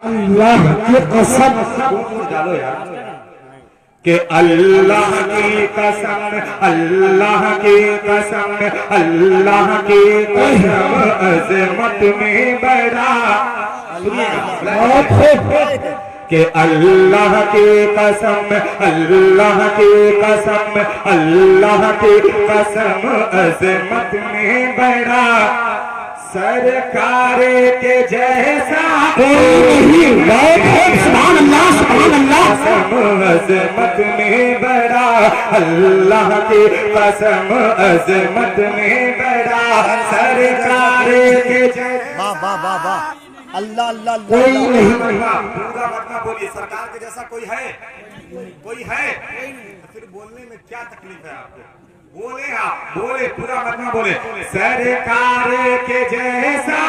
अल्लाह की कसम डालो यार कि अल्लाह की कसम, अल्लाह की कसम, अल्लाह की कसम अज़मत में बड़ा कि अल्लाह की कसम, अल्लाह की कसम, अल्लाह की कसम अज़मत में बड़ा सरकार के जैसा कोई नहीं। सुभान अल्लाह, सुभान अल्लाह। अज़मत में बड़ा अल्लाह की कसम, अज़मत में बड़ा सरकार के जैसा। वाह वाह वाह वाह, अल्लाह अल्लाह कोई नहीं। पूरा मत बोलिए, सरकार के जैसा कोई है? कोई है? तो फिर बोलने में क्या तकलीफ है आपको? बोले आप, बोले, पूरा मत बोले। सरकार के जैसा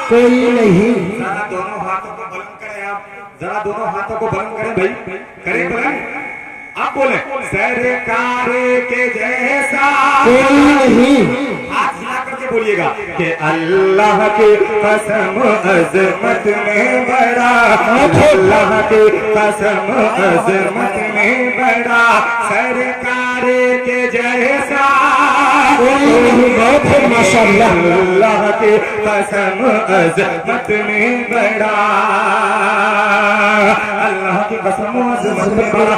कोई नहीं। जरा दोनों हाथों को बुलंद करें आप, जरा दोनों हाथों को बुलंद करें भाई, करें बुलंद। आप बोले सरकार के जैसा कोई नहीं। हाथ हिला करके बोलिएगा कि अल्लाह की कसम अज़मत में बड़ा, अल्लाह की कसम अज़मत में बड़ा सरकार के जैसा माशाअल्लाह। अल्लाह की कसम अज़मत में बड़ा, अल्लाह की कसम अज़मत में बड़ा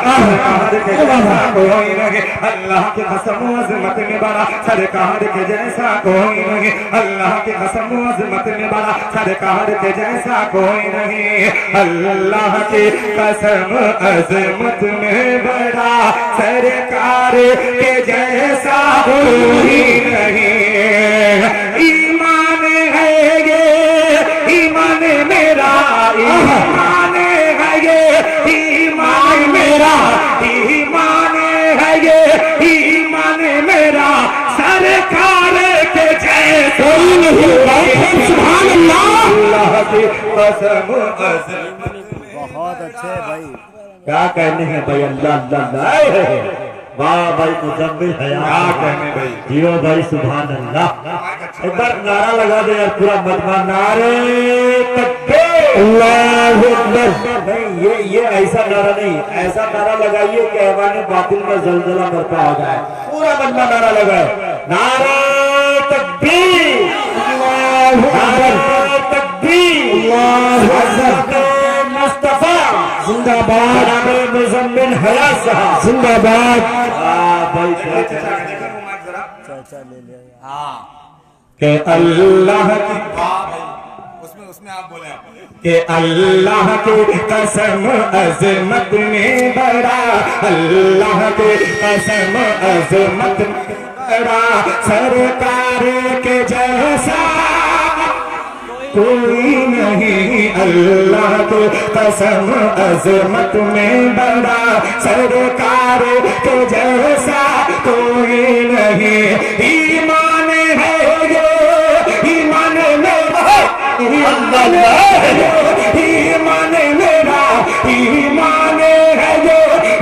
कोई नहीं। अल्लाह की कसम अज़मत में बड़ा सरकार के जैसा कोई नहीं। अल्लाह की कसम अज़मत में बड़ा सरकार के जैसा कोई नहीं। अल्लाह की कसम अज़मत में बड़ा सरकार के जैसा कोई नहीं। ईमान है ये, ईमान मेरा, ईमान है ये, ईमान मेरा, ईमान है ये, ईमान मेरा सरकार के जैसा कोई नहीं। सुभान अल्लाह। अल्लाह की कसम अज़मत। बहुत अच्छे भाई, क्या कहने हैं भाई, अल्लाह अल्लाह। वाह भाई मुजम्मिल है क्या कहने भाई। जियो भाई, सुभान अल्लाह। एक बार नारा लगा दे यार पूरा मजमा, नारे तकबीर, अल्लाहु अकबर। नहीं ये ऐसा नारा नहीं, ऐसा नारा लगाइए कि ऐवान बातिल में जलजला बरपा हो जाए। पूरा मजमा नारा लगाए, नारे तकबीर, अल्लाहु अकबर, तकबीर, अल्लाहु अकबर, मुस्तफा जिंदाबाद, मुजम्मिल हया साहब जिंदाबाद। चर्चा ले लिया यार। हाँ के अल्लाह की, वाह भाई, उसमें उसमें आप बोले आप के अल्लाह की कसम अज़मत में बड़ा, अल्लाह की कसम अज़मत में बड़ा सरकार के जैसा कोई नहीं। अल्लाह की कसम अज़मत में बड़ा सरकार के जैसा कोई नहीं। ईमान है ये, ईमान मेरा, ईमान मेरा, ईमान है ये,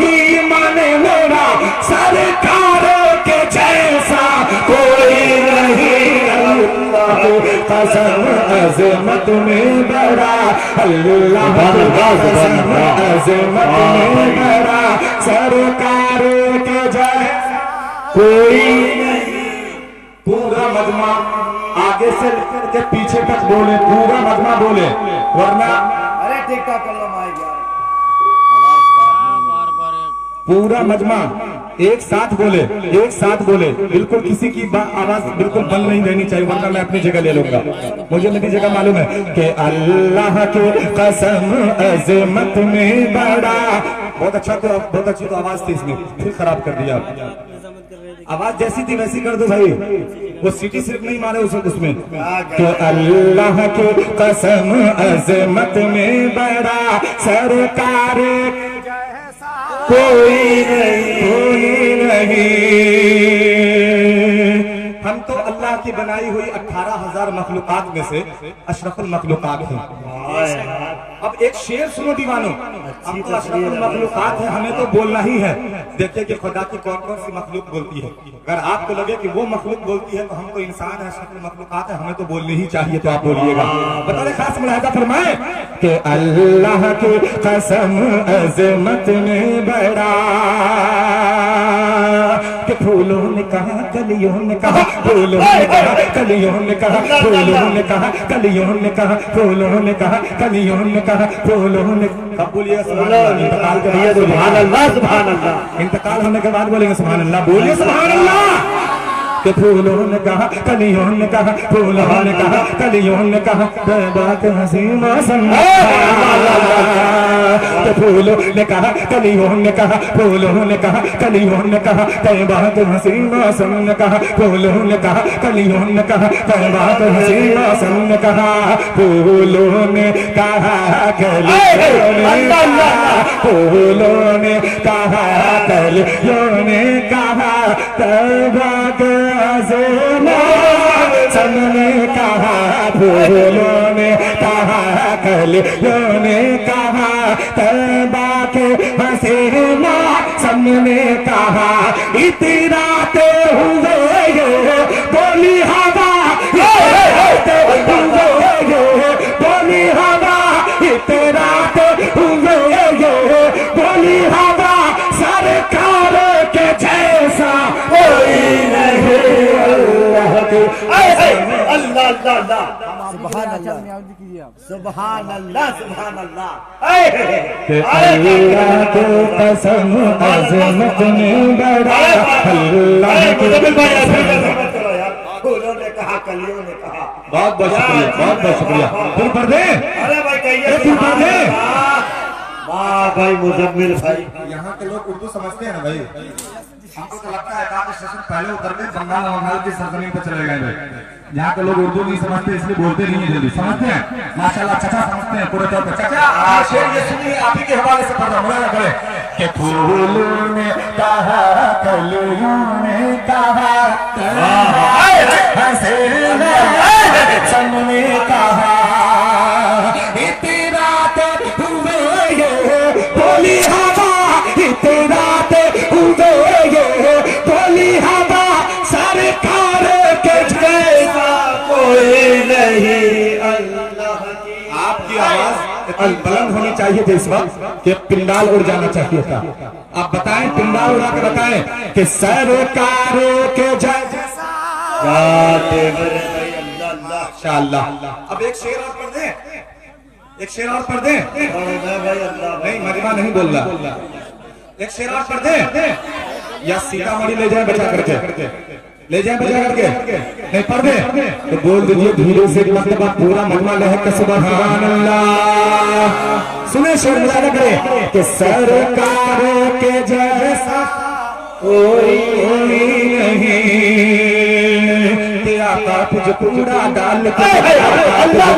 ईमान मेरा सरकार के जैसा कोई नहीं। अल्लाह की कसम अज़मत में बड़ा, अल्लाह की कसम अज़मत में बड़ा सरकार के जैसा कोई नहीं। पूरा मजमा आगे से लेकर के पीछे तक बोले, पूरा मजमा बोले, वरना अरे ठीक ठाक कर लो माइक यार। पूरा मजमा एक साथ बोले, एक साथ बोले, बिल्कुल किसी की आवाज बिल्कुल बंद नहीं रहनी चाहिए, वरना मैं अपनी जगह ले लूंगा। मुझे मेरी जगह मालूम है कि अल्लाह की कसम अज़मत में बड़ा। बहुत अच्छा, तो बहुत अच्छी तो आवाज थी, इसमें फिर खराब कर दिया। आवाज जैसी थी वैसी कर दो भाई, वो सीटी सिर्फ नहीं मारे उसमें। तो अल्लाह की कसम अज़मत में बड़ा सरकार कोई नहीं, कोई नहीं। हम तो अल्लाह की बनाई हुई 18,000 मखलूकात में से अशरफुल मखलूकात हैं। अब एक शेर सुनो दीवानो, हम तो अशरफुल मखलूकात है, हमें तो बोलना ही है। देखिए कि खुदा की कौन कौन सी मखलूक बोलती है। अगर आपको लगे कि वो मखलूक बोलती है तो हम तो इंसान है, अशरफुल मखलूकात है, हमें तो बोलनी ही चाहिए। तो आप बोलिएगा, बता रहे खास मुलाहिजा फरमाए कि अल्लाह की कसम अज़मत में बड़ा, कि फूलों ने कहा कलियों ने कहा, फूलों ने कहा कलियों ने कहा, फूलों ने कहा कलियों ने कहा, फूलों ने कहा कलियों ने कहा, फूलों ने। कब बोलिए सुभान अल्लाह? इंतकाल के बाद सुभान अल्लाह, सुभान अल्लाह। इंतकाल होने के बाद बोलेंगे सुभान अल्लाह। बोलिए सुभान अल्लाह। कि फूलों ने कहा कलियों ने कहा, फूलों ने कहा कलियों ने कहा, बात हंसी मौसम। तो फूलों ने कहा कलियों ने कहा, फूलों ने कहा कलियों ने कहा, बात हंसी मौसम ने कहा, फूलों ने कहा कलियों ने कहा, बात हंसी मौसम ने कहा, फूलों ने कहा कलियों ने कहा, फूलों ने कहा कलियों ने कहा, सबने कहा, फूलों ने कहा कलियों ने कहा, तैबा के हसीना सबने कहा, इतराते हुए ये बोली हवा, इतराते हुए ये बोली हवा, इतराते हुए ये बोली हवा, सरकार के जैसा कोई नहीं। अल्लाह अल्लाह अल्लाह, सुभान अल्लाह, सुभान अल्लाह, सुभान अल्लाह। अल्लाह को कसम अज़मत में बड़ा, अल्लाह को फूलों ने कहा कलियों ने कहा। बहुत बहुत शुक्रिया, बहुत बहुत शुक्रिया। फिर पढ़ दे, अरे भाई कहिए फिर पढ़ दे। वाह भाई मुजम्मिल भाई, यहाँ के लोग उर्दू समझते हैं ना भाई? हमको तो लगता है काफी स्टेशन पहले उतर के बंगाल बंगाल की सरजमीन पर चले गए भाई। यहाँ के लोग उर्दू नहीं समझते, इसलिए बोलते नहीं है जल्दी। समझते हैं माशाल्लाह, चाचा समझते हैं पूरे तौर पर। चाचा शेर ये सुनिए, आप ही के हवाले से पढ़ रहा हूँ, मुलाजा करें कि फूलों ने कहा कलियों ने कहा, सबने कहा, इतराते हुए ये बोली हवा, इतराते हुए ये बोली हवा, सरकार के जैसा कोई नहीं। अल्लाह की आपकी आवाज इतनी बुलंद होनी चाहिए थी इस वक्त कि पिंडाल उड़ जाना चाहिए था। आप बताएं, पिंडाल उड़ा के बताएं कि सरकार के जैसा। इंशाअल्लाह। अब एक शेर और पढ़ दें, एक शेर और पढ़ दें। नहीं मजमा नहीं बोल रहा, एक शेर और पढ़ दें या सीतामढ़ी ले जाए बचा करके, ले जाए बचा करके, नहीं पढ़ दे तो बोल दीजिए धीरे से मरतबा पूरा मजमा लहक के सुभान अल्लाह। सुने शेर मुलाजा करें कि सरकार के जैसा कोई नहीं, तेरा काफ जो पूरा डाल के,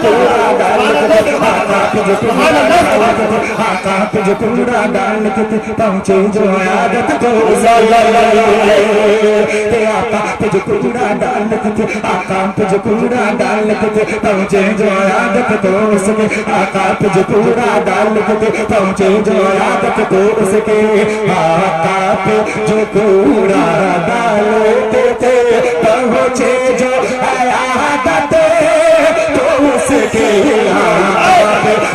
पूरा डाल के, काफ जो पूरा डाल के, काफ जो पूरा डाल के पहुंचे जो आदत को, तेरा काफ जो पूरा डाल के, काफ जो पूरा डाल के पहुंचे जो आदत को उसके, काफ जो पूरा डाल के पहुंचे जो आदत को उसके, काफ जो पूरा डालते थे पहुंचे जो आदत तो उसके,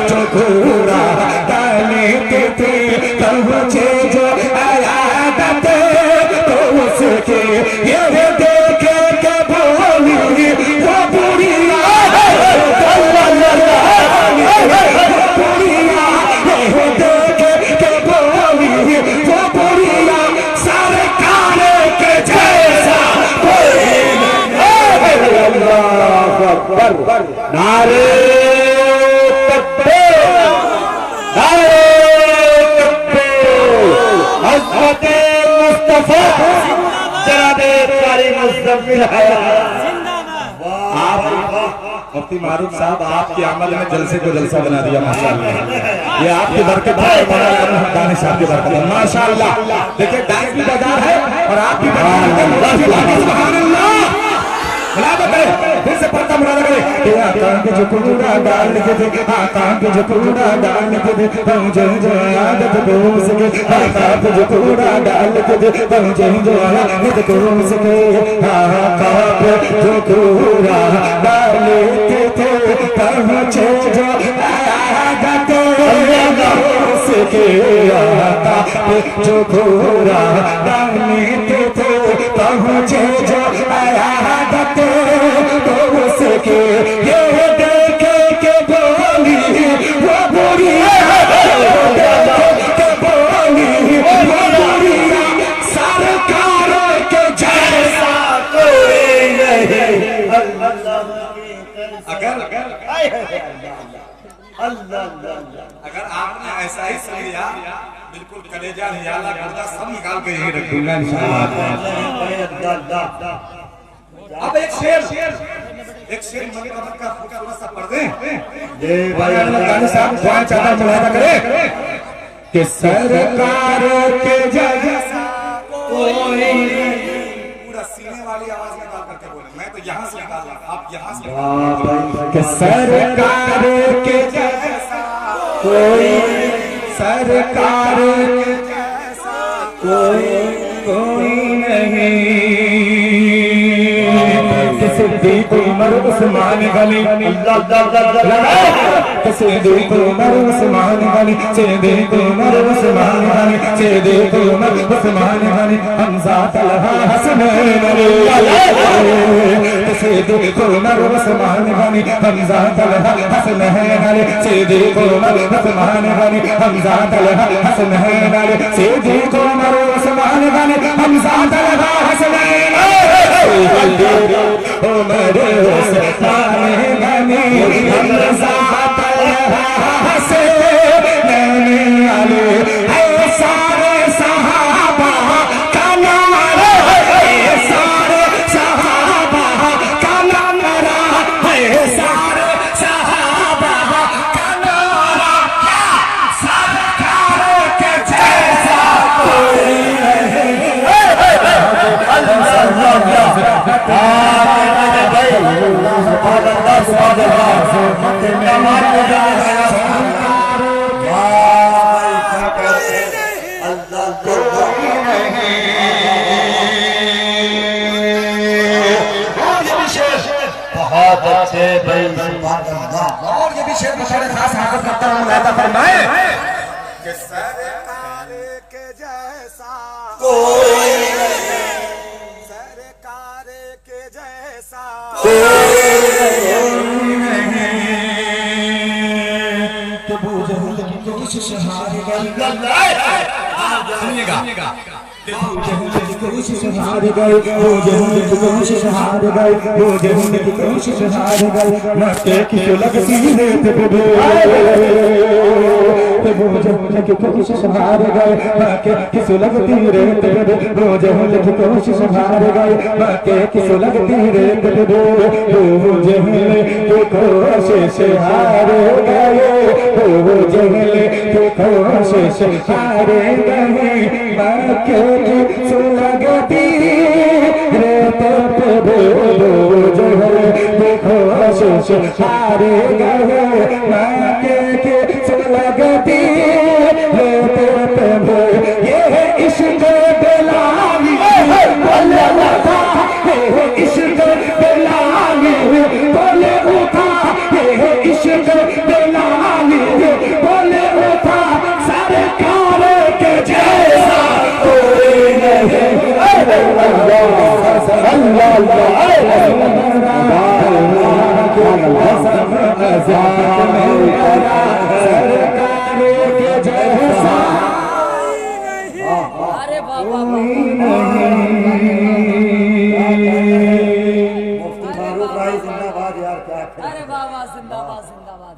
जो पूरा डालते थे पहुंचे जो आदत तो उसके, ये देखे के बोली वो बुढ़िया, ये देखे के बोली वो बुढ़िया, सरकार के जैसा कोई नहीं। अल्लाहु अकबर, नारे तकबीर, नारे तकबीर, हज़रत मुस्तफा जनाबे कारी मुस्तफिल मुफ्ती मारूफ साहब, आपकी आमद में जलसे को जलसा बना दिया माशाअल्लाह। ये आपकी बरकत है, मौलाना साहब की बरकत है माशाअल्लाह। देखिए डांस भी बाजार है और आप भी सुभान अल्लाह, मुलाजा करें। से पढ़ता मुरादा करे कि आका के जो कूड़ा डाल के दे, आका के जो कूड़ा डाल के दे, मुझे जो आदत को सके, आका के जो कूड़ा डाल के दे, मुझे जो आदत को सके, आका पे जो कूड़ा डाल के दे, मुझे जो आदत को सके, आका पे जो कूड़ा डाल के दे, मुझे जो आदत को सके, ये देखे के बोली वो बुढ़िया, के बोली वो बुढ़िया, सरकार के जैसा कोई नहीं। अगर आपने ऐसा ही सुन लिया, बिल्कुल कलेजा हियाला गर्दा सब निकाल के यही रख दूंगा इंशाअल्लाह। अब एक शेर मगे का खूबसूरत सा पढ़ दें। भाई गाने साहब दुआ चाहता मुलादा करे कि सरकार के जैसा कोई पूरा सीने वाली आवाज निकाल करके बोले, मैं तो यहाँ से निकाल रहा, आप यहाँ से कि सरकार के जैसा कोई, सरकार के जैसा कोई नहीं, सिद्दीक उमर उस्मान गनी, सिद्दीक उमर उस्मान गनी, सिद्दीक उमर उस्मान गनी, सिद्दीक उमर उस्मान गनी, हमजा तलहा हसनैन अली, सिद्दीक उमर उस्मान गनी, हमजा तलहा हसनैन अली, सिद्दीक उमर उस्मान गनी, हमजा तलहा हसनैन अली, सिद्दीक उमर उस्मान गनी, हमजा तलहा हसनैन अली, उमर उस्मान गनी, हमजा तलहा हसनैन अली, है सारे सहाबा का नारा, है सारे सहाबा का नारा, है सारे सहाबा का नारा, सरकार के जैसा कोई नहीं। बहुत अच्छे भाई, और ये भी शेर बतौर खास हाफिज करता हूँ मुलादा फरमाए कि सरकार के जैसा कोई सरकार के जैसा तो बूझो की कोशिश हार गई, सुनिएगा कोशिश हार गई, कोशिश हार गई, कोशिश हार गई, मक्के की लगती रेत पे की कोशिश हार गए, मक्के की लगती रेत पे की कोशिश हार गए, मक्के की लगती रेत पे की कोशिश हार गए, जंगले की कोशिश हार गए, मक्के की लगती रेत पे जंगले की कोशिश हार गए, मक्के की लगती रेत पे ये इश्क बेलाली अल्लाह था, ये इश्क बेलाली बोले उठा, ये इश्क बेलाली बोले उठा, सरकार के जैसा कोई नहीं। अरे बाबा मुफ्ती फारूक भाई जिंदाबाद यार, क्या अरे बाबा जिंदाबाद जिंदाबाद।